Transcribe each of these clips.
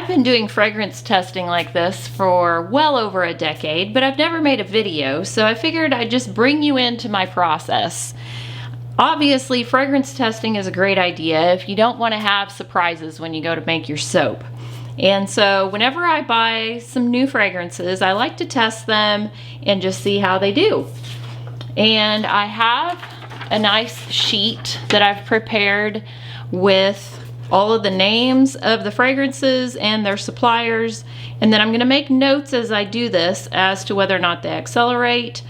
been doing fragrance testing like this for well over a decade, but I've never made a video, so I figured I'd just bring you into my process. Obviously, fragrance testing is a great idea if you don't want to have surprises when you go to make your soap. And so whenever I buy some new fragrances, I like to test them and just see how they do. And I have a nice sheet that I've prepared with all of the names of the fragrances and their suppliers, and then I'm going to make notes as I do this as to whether or not they accelerate,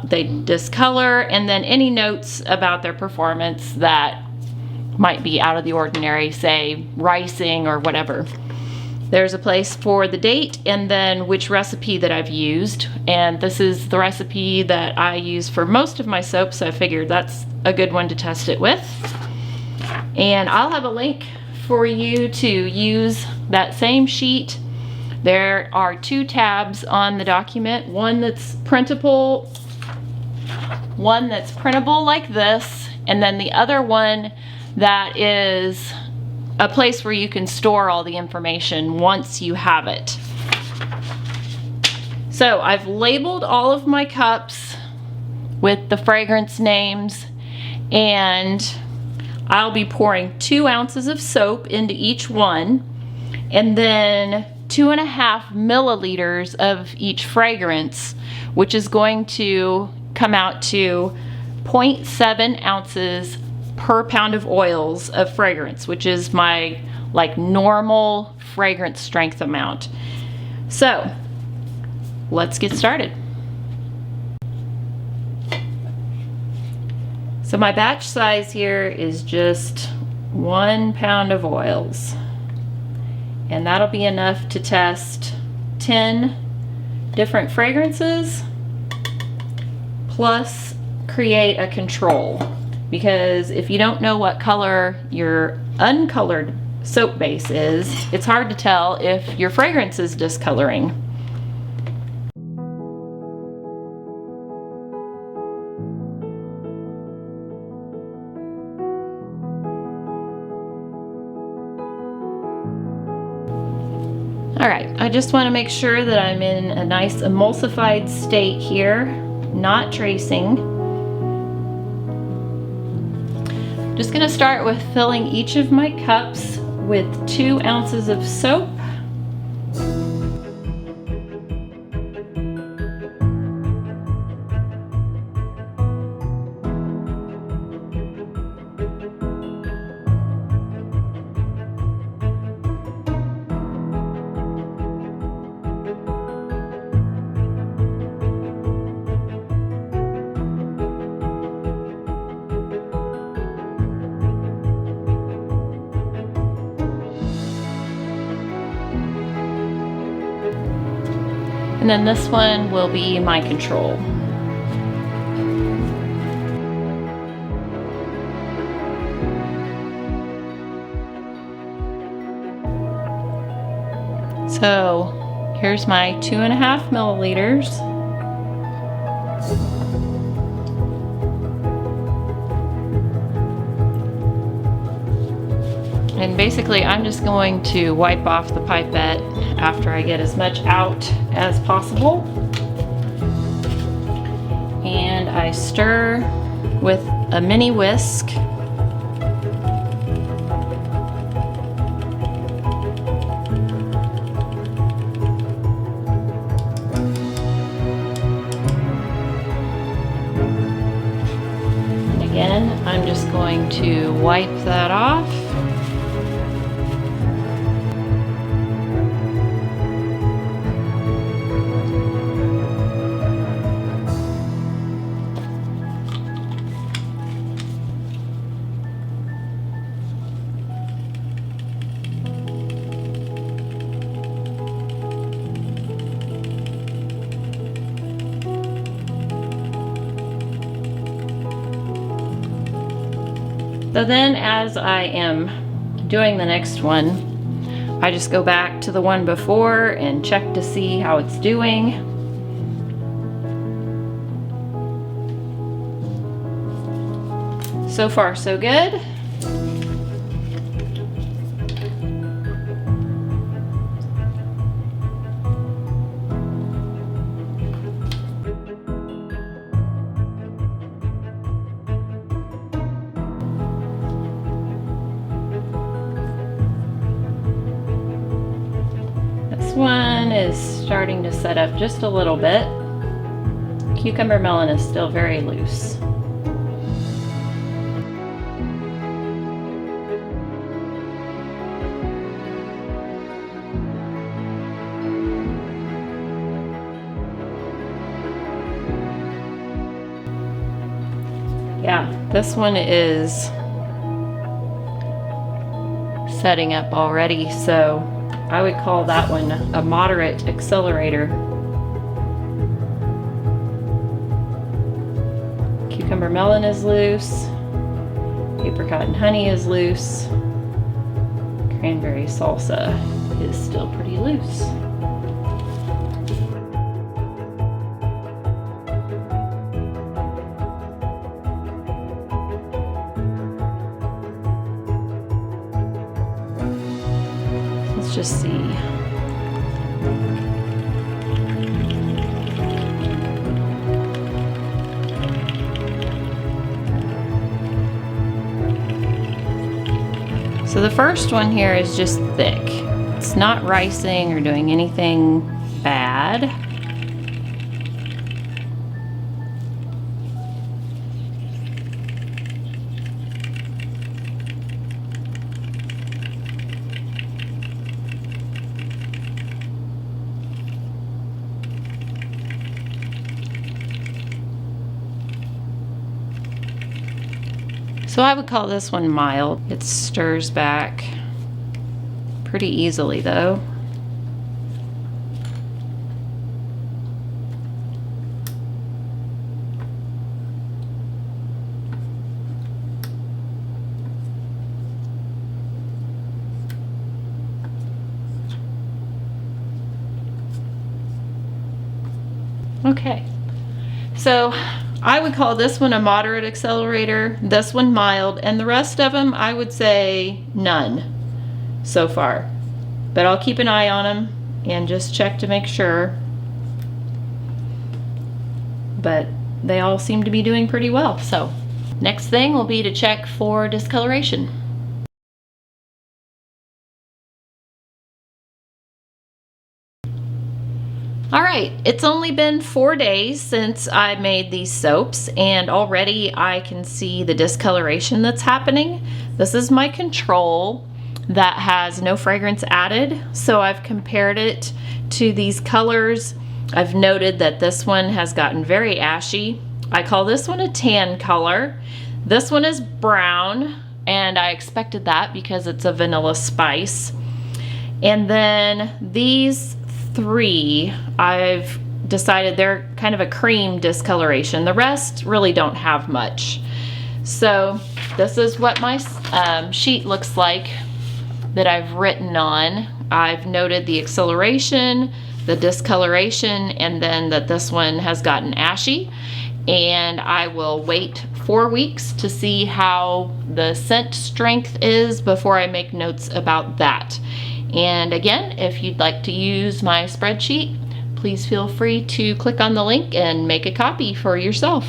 they discolor, and then any notes about their performance that might be out of the ordinary, say ricing or whatever. There's a place for the date and then which recipe that I've used, and this is the recipe that I use for most of my soaps, so I figured that's a good one to test it with. And I'll have a link for you to use that same sheet. There are 2 tabs on the document, one that's printable like this, and then the other one that is a place where you can store all the information once you have it. So I've labeled all of my cups with the fragrance names, and I'll be pouring 2 ounces of soap into each one, and then 2.5 milliliters of each fragrance, which is going to come out to 0.7 ounces per pound of oils of fragrance, which is my normal fragrance strength amount. So let's get started. So my batch size here is just 1 pound of oils, and that'll be enough to test 10 different fragrances plus create a control, because if you don't know what color your uncolored soap base is, it's hard to tell if your fragrance is discoloring. Alright, I just want to make sure that I'm in a nice emulsified state here, not tracing. Just going to start with filling each of my cups with 2 ounces of soap. And then this one will be my control. So here's my 2.5 milliliters. And basically I'm just going to wipe off the pipette after I get as much out as possible. And I stir with a mini whisk. And again, I'm just going to wipe that off. So then as I am doing the next one, I just go back to the one before and check to see how it's doing. So far so good. one is starting to set up just a little bit. Cucumber melon is still very loose. Yeah, this one is setting up already, so I would call that one a moderate accelerator. Cucumber melon is loose. Apricot and honey is loose. Cranberry salsa is still pretty loose. Let's just see. So the first one here is just thick. It's not ricing or doing anything bad. So I would call this one mild. It stirs back pretty easily though. Okay, so I would call this one a moderate accelerator, this one mild, and the rest of them I would say none so far. But I'll keep an eye on them and just check to make sure. But they all seem to be doing pretty well. So next thing will be to check for discoloration. All right, it's only been 4 days since I made these soaps, and already I can see the discoloration that's happening. This is my control that has no fragrance added, so I've compared it to these colors. I've noted that this one has gotten very ashy. I call this one a tan color. This one is brown, and I expected that because it's a vanilla spice. And then these three, I've decided they're kind of a cream discoloration. The rest really don't have much. So this is what my sheet looks like that I've written on. I've noted the acceleration, the discoloration, and then that this one has gotten ashy. And I will wait 4 weeks to see how the scent strength is before I make notes about that. And again, if you'd like to use my spreadsheet, please feel free to click on the link and make a copy for yourself.